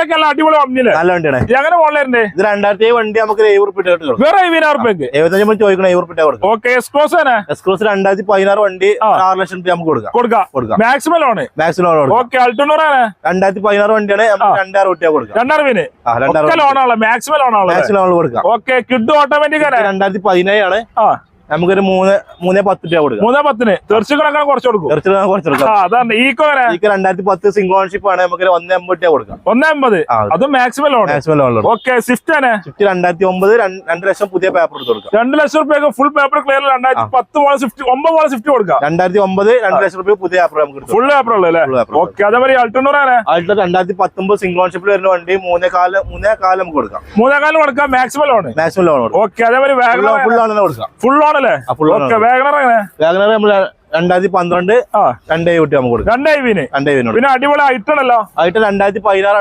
വണ്ടികളൊക്കെ എല്ലാം അടിപൊളി വണ്ടിയില്ലേ? നല്ല വണ്ടിയാണ്. എങ്ങനെ മോഡലുണ്ട്? ഇത് 2007 വണ്ടി നമുക്ക് 70 റുപ്യ കൊടുക്കും. വേറെ 70,000 രൂപയ്ക്ക് 75 ചോദിക്കണം, 70 റുപ്യ കൊടുക്കും. ഓക്കെ. എക്സ്ക്ലൂസ് എക്സ്ക്ലൂസ് 2016 വണ്ടി 6 ലക്ഷം രൂപ നമുക്ക് കൊടുക്കാം. Maximum loan. Maximum okay. അൾട്ടോണൂറാണ് 2016 വണ്ടിയാണ്, നമുക്ക് 2,000 റുപ്യ കൊടുക്കാം. 2,000 ലോണാണല്ലോ, മാക്സിമം ലോണാണല്ലോ. മാക്സിമം ലോൺ കൊടുക്കാം. ഓക്കെ. കിഡ് ഓട്ടോമാറ്റിക് ആണ്. 2017 ആണ്. നമുക്കൊരു 3,10 രൂപ കൊടുക്കാം. 3,10 തീർച്ചയായും കുറച്ച് കൊടുക്കും. അതാണ് ഈക്കോ 2010 സിംഗിൾ ഓൺഷിപ്പ് ആണ്, നമുക്ക് 1,80 രൂപ കൊടുക്കാം. 1,80 അതും മാക്സിമം ലോൺ. ഓക്കെ. സ്വിഫ്റ്റ് ആണ്. 2009 2 ലക്ഷം പുതിയ പേപ്പർ എടുത്ത് കൊടുക്കാം. 2 ലക്ഷം രൂപയ്ക്ക് full paper clear. 2010 model Swift 9 model Swift കൊടുക്കാം. 2009 2 ലക്ഷം രൂപ പുതിയ പേപ്പർ നമുക്ക് ഫുൾ പേപ്പർ ഉള്ളല്ലേ? ഓക്കെ. അതേപോലെ അൾട്ടോണൂറാണ്. 2019 സിംഗിൾ ഓൺഷിപ്പിൽ വരുന്ന വണ്ടി 3,4 നമുക്ക് കൊടുക്കാം. 3,4 കൊടുക്കാം. Maximum loan. Maximum loan. Okay. അതേപോലെ ഫുൾ ആണ് കൊടുക്കാം. ഫുൾ ലോൺ അല്ലേ? വേഗണർ നമ്മൾ 2012 2,000 നമുക്ക് കൊടുക്കാം. 2,000 പിന്നെ അടിപൊളി ഐറ്റം ആണല്ലോ. 2016 ആണ്.